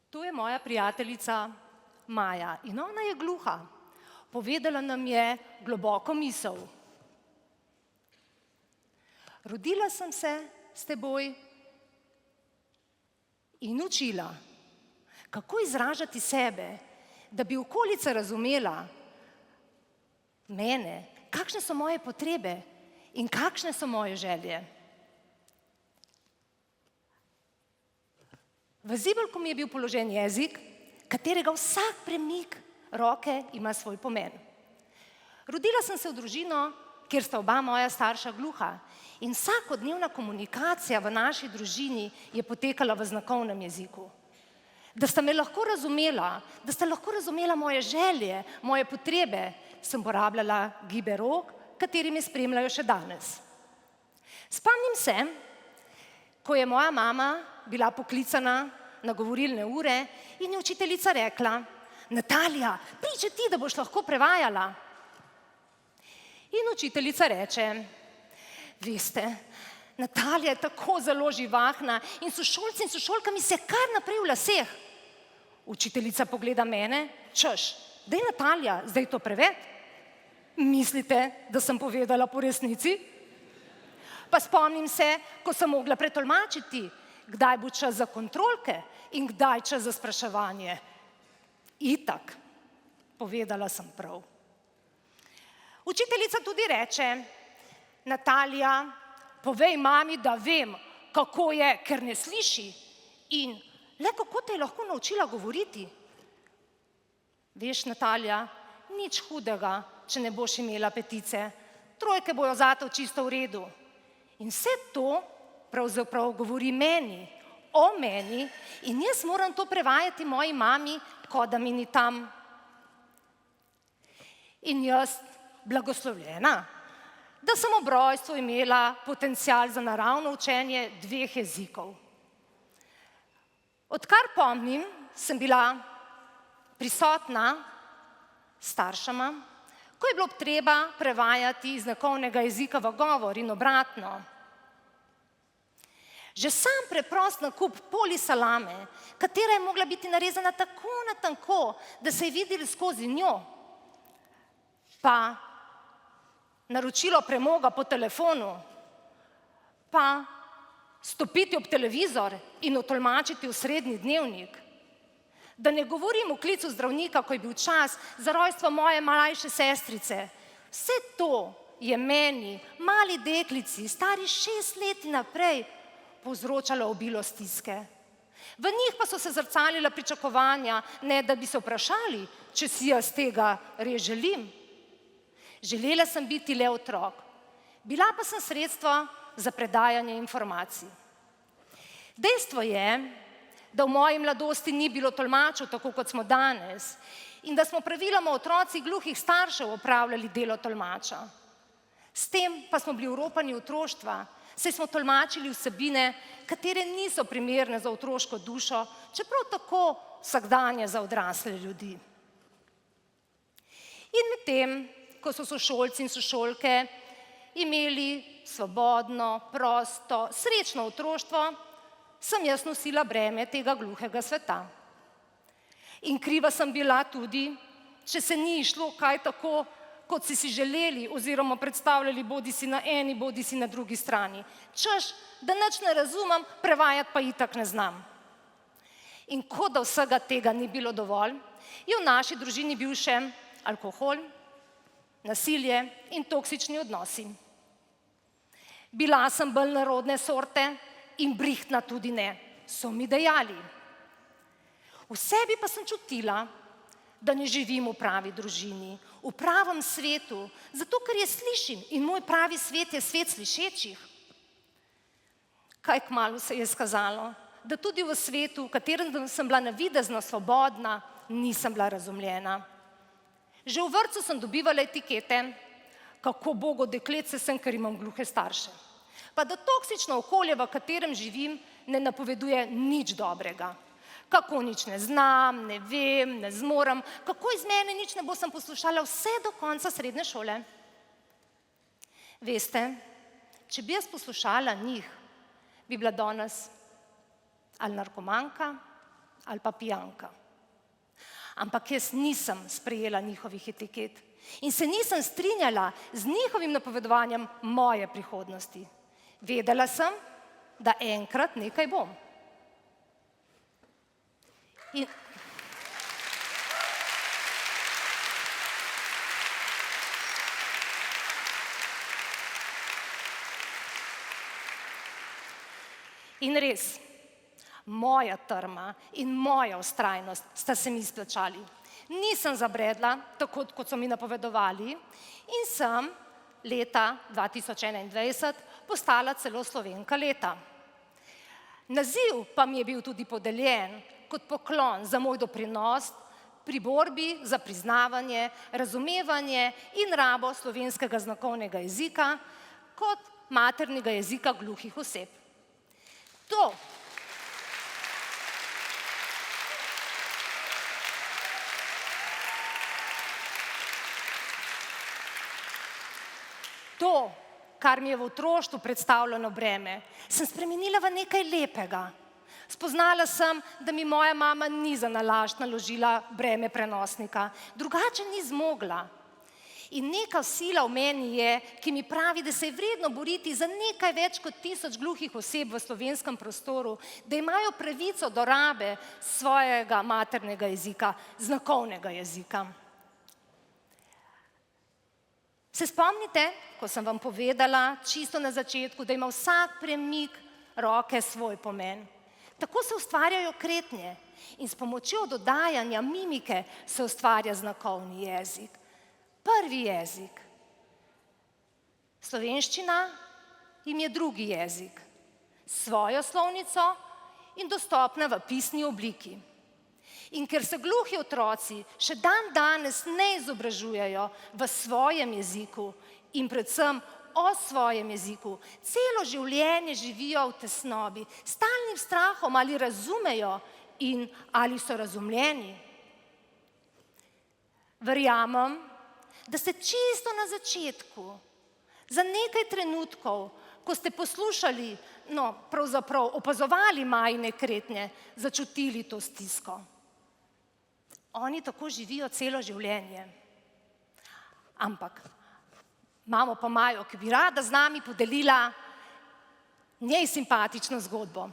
To je moja prijateljica Maja in ona je gluha. Povedala nam je globoko misel. Rodila sem se s teboj in učila, kako izražati sebe, da bi okolica razumela mene, kakšne so moje potrebe in kakšne so moje želje. V zibelku mi je bil položen jezik, katerega vsak premik roke ima svoj pomen. Rodila sem se v družino, kjer sta oba moja starša gluha in vsakodnevna komunikacija v naši družini je potekala v znakovnem jeziku. Da sta me lahko razumela, da sta lahko razumela moje želje, moje potrebe, sem porabljala gibe rok, kateri me spremljajo še danes. Spomnim se, ko je moja mama bila poklicana na govorilne ure in je učiteljica rekla: Natalija, priče ti, da boš lahko prevajala. In učiteljica reče: veste, Natalija je tako zelo živahna in sošolci in sošolka mi se kar naprej v laseh. Učiteljica pogleda mene, češ, daj Natalija, zdaj to preved. Mislite, da sem povedala po resnici? Pa spomnim se, ko sem mogla pretolmačiti, kdaj bo čas za kontrolke in kdaj čas za spraševanje. Itak, povedala sem prav. Učiteljica tudi reče: Natalija, povej mami, da vem, kako je, ker ne sliši in le kako te je lahko naučila govoriti. Veš, Natalija, nič hudega, če ne boš imela petice. Trojke bojo zato čisto v redu. In vse to pravzaprav govori meni, o meni in jaz moram to prevajati moji mami, kot da mi ni tam. In jaz, blagoslovljena, da sem ob rojstvu imela potencial za naravno učenje 2 jezikov. Odkar pomnim, sem bila prisotna s staršema, ko je bilo treba prevajati iz znakovnega jezika v govor in obratno. Že sam preprost nakup poli salame, katera je mogla biti narezana tako na tanko, da se je videlo skozi njo, pa naročilo premoga po telefonu, pa stopiti ob televizor in otolmačiti osrednji dnevnik. Da ne govorim o klicu zdravnika, ko je bil čas za rojstvo moje mlajše sestrice. Vse to je meni, mali deklici, stari 6 let in naprej, povzročalo obilo stiske. V njih pa so se zrcalila pričakovanja, ne da bi se vprašali, če si jaz tega res želim. Želela sem biti le otrok, bila pa sem sredstvo za predajanje informacij. Dejstvo je, da v moji mladosti ni bilo tolmačev tako, kot smo danes, in da smo praviloma otroci gluhih staršev opravljali delo tolmača. S tem pa smo bili oropani otroštva, saj smo tolmačili vsebine, katere niso primerne za otroško dušo, čeprav tako vsakdanje za odrasle ljudi. In medtem, ko so sošolci in sošolke imeli svobodno, prosto, srečno otroštvo, sem jaz nosila breme tega gluhega sveta. In kriva sem bila tudi, če se ni išlo kaj tako, kot si želeli oziroma predstavljali bodisi na eni, bodisi na drugi strani. Češ, da nič ne razumem, prevajati pa itak ne znam. In kot da vsega tega ni bilo dovolj, je v naši družini bil še alkohol, nasilje in toksični odnosi. Bila sem bolj narodne sorte in brihtna tudi ne, so mi dejali. V sebi pa sem čutila, da ne živim v pravi družini, v pravem svetu, zato ker je slišim in moj pravi svet je svet slišečih. Kaj kmalu se je izkazalo, da tudi v svetu, v katerem sem bila navidezno svobodna, nisem bila razumljena. Že v vrtcu sem dobivala etikete, kako bogo dekletce sem, ker imam gluhe starše. Pa da toksično okolje, v katerem živim, ne napoveduje nič dobrega. Kako nič ne znam, ne vem, ne zmorem, kako iz mene nič ne bo, sem poslušala vse do konca srednje šole. Veste, če bi jaz poslušala njih, bi bila danes ali narkomanka, ali pa pijanka. Ampak jaz nisem sprejela njihovih etiket in se nisem strinjala z njihovim napovedovanjem moje prihodnosti. Vedela sem, da enkrat nekaj bom. In res, moja trma in moja vztrajnost sta se mi izplačali. Nisem zabredla, tako kot so mi napovedovali, in sem leta 2021 postala celo Slovenka leta. Naziv pa mi je bil tudi podeljen kot poklon za moj doprinos pri borbi za priznavanje, razumevanje in rabo slovenskega znakovnega jezika kot maternega jezika gluhih oseb. To, kar mi je v otroštvu predstavljeno breme, sem spremenila v nekaj lepega. Spoznala sem, da mi moja mama ni za nalašč naložila breme prenosnika, drugače ni zmogla. In neka sila v meni je, ki mi pravi, da se je vredno boriti za nekaj več kot 1000 gluhih oseb v slovenskem prostoru, da imajo pravico do rabe svojega maternega jezika, znakovnega jezika. Se spomnite, ko sem vam povedala čisto na začetku, da ima vsak premik roke svoj pomen? Tako se ustvarjajo kretnje in s pomočjo dodajanja mimike se ustvarja znakovni jezik. Prvi jezik. Slovenščina jim je drugi jezik, svojo slovnico in dostopna v pisni obliki. In ker se gluhi otroci še dan danes ne izobražujejo v svojem jeziku in predvsem o svojem jeziku, celo življenje živijo v tesnobi, stalnim strahom, ali razumejo in ali so razumljeni. Verjamem, da ste čisto na začetku, za nekaj trenutkov, ko ste poslušali, pravzaprav opazovali majine kretnje, začutili to stisko. Oni tako živijo celo življenje. Ampak imamo pa Majo, ki bi rada z nami podelila njej simpatično zgodbo.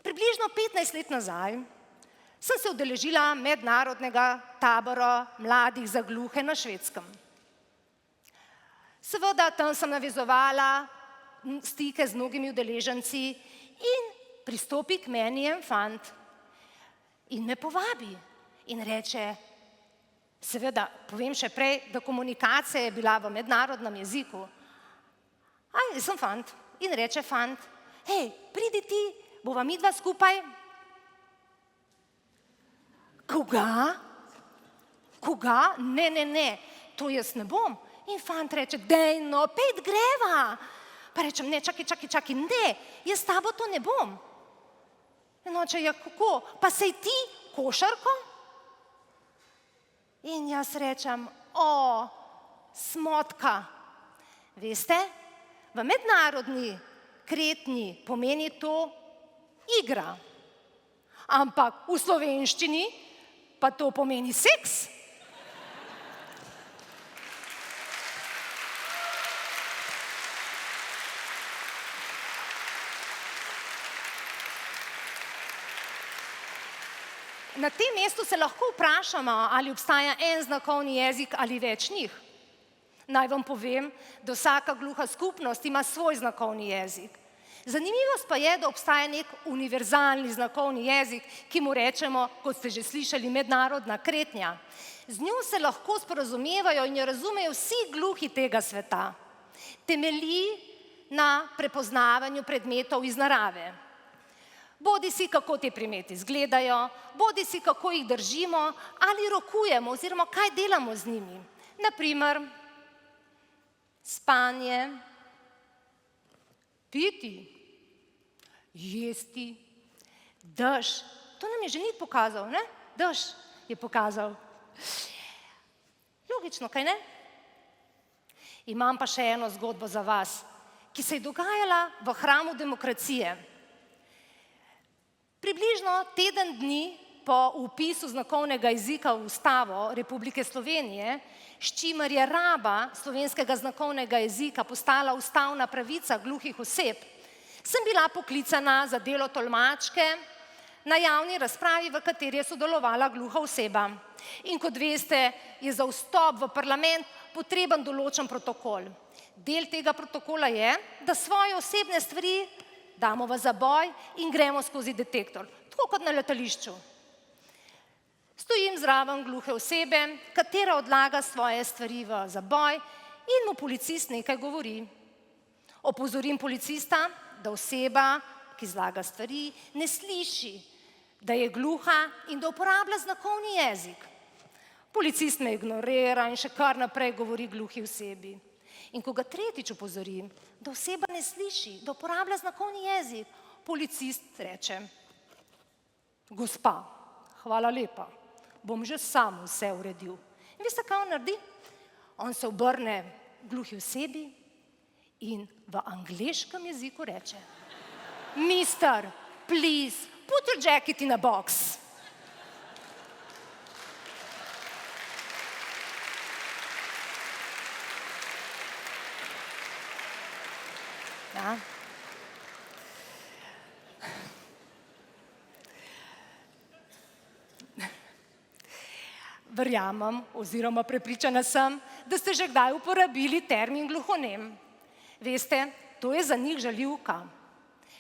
Približno 15 let nazaj sem se udeležila mednarodnega tabora mladih za gluhe na Švedskem. Seveda tam sem navezovala stike z mnogimi udeleženci in pristopi k meni en fant in me povabi in reče, seveda povem še prej, da komunikacija je bila v mednarodnem jeziku. Jaz sem fant in reče fant, hej, pridi ti, bova midva skupaj. Koga? Koga? Ne, to jaz ne bom. In fant reče, dej no, pet greva. Pa rečem, ne, čakaj, ne, jaz s tabo to ne bom. In oče, ja, kako? Pa sej ti košarko? In jaz rečem, smotka. Veste, v mednarodni kretnji pomeni to igra. Ampak v slovenščini pa to pomeni seks. Na tem mestu se lahko vprašamo, ali obstaja en znakovni jezik ali več njih. Naj vam povem, da vsaka gluha skupnost ima svoj znakovni jezik. Zanimivost pa je, da obstaja nek univerzalni znakovni jezik, ki mu rečemo, kot ste že slišali, mednarodna kretnja. Z njo se lahko sporazumevajo in jo razumejo vsi gluhi tega sveta. Temelji na prepoznavanju predmetov iz narave. Bodisi kako ti predmeti izgledajo, bodisi kako jih držimo ali rokujemo oziroma kaj delamo z njimi. Naprimer, spanje, piti, jesti, dež. To nam je že Nik pokazal, ne? Dež je pokazal. Logično, kaj ne? Imam pa še eno zgodbo za vas, ki se je dogajala v hramu demokracije. Približno teden dni po vpisu znakovnega jezika v Ustavo Republike Slovenije, s čimer je raba slovenskega znakovnega jezika postala ustavna pravica gluhih oseb, sem bila poklicana za delo tolmačke na javni razpravi, v kateri je sodelovala gluha oseba. In kot veste, je za vstop v parlament potreben določen protokol. Del tega protokola je, da svoje osebne stvari damo v zaboj in gremo skozi detektor, tako kot na letališču. Stojim zraven gluhe osebe, katera odlaga svoje stvari v zaboj in mu policist nekaj govori. Opozorim policista, da oseba, ki zlaga stvari, ne sliši, da je gluha in da uporablja znakovni jezik. Policist me ignorira in še kar naprej govori gluhi osebi. In ko ga tretjič opozorim, da oseba ne sliši, da uporablja znakovni jezik, policist reče: gospa, hvala lepa, bom že sam vse uredil. In veste, kaj on naredi? On se obrne gluhi osebi in v angleškem jeziku reče: Mister, please, put your jacket in a box. Ja. Verjamem oziroma prepričana sem, da ste že kdaj uporabili termin gluhonem. Veste, to je za njih žaljivka.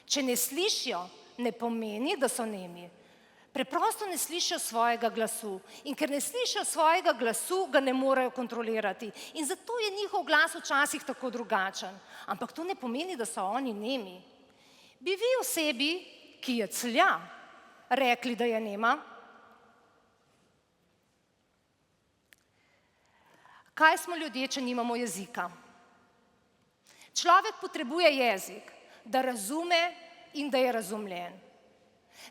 Če ne slišijo, ne pomeni, da so nemi. Preprosto ne slišijo svojega glasu. In ker ne slišijo svojega glasu, ga ne morejo kontrolirati. In zato je njihov glas včasih tako drugačen. Ampak to ne pomeni, da so oni nemi. Bi vi osebi, ki je clja, rekli, da je nema? Kaj smo ljudje, če nimamo jezika? Človek potrebuje jezik, da razume in da je razumljen.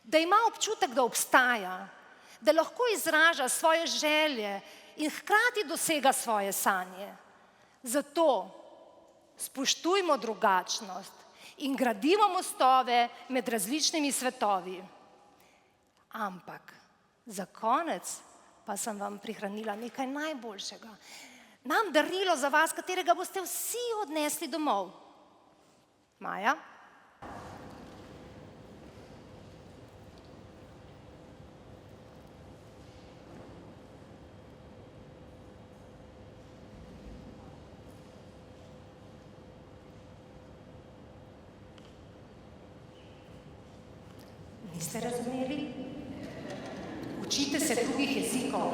Da ima občutek, da obstaja, da lahko izraža svoje želje in hkrati dosega svoje sanje. Zato spoštujmo drugačnost in gradimo mostove med različnimi svetovi. Ampak za konec pa sem vam prihranila nekaj najboljšega. Imam darilo za vas, katerega boste vsi odnesli domov. Maja? Niste razumeli? Učite se drugih jezikov.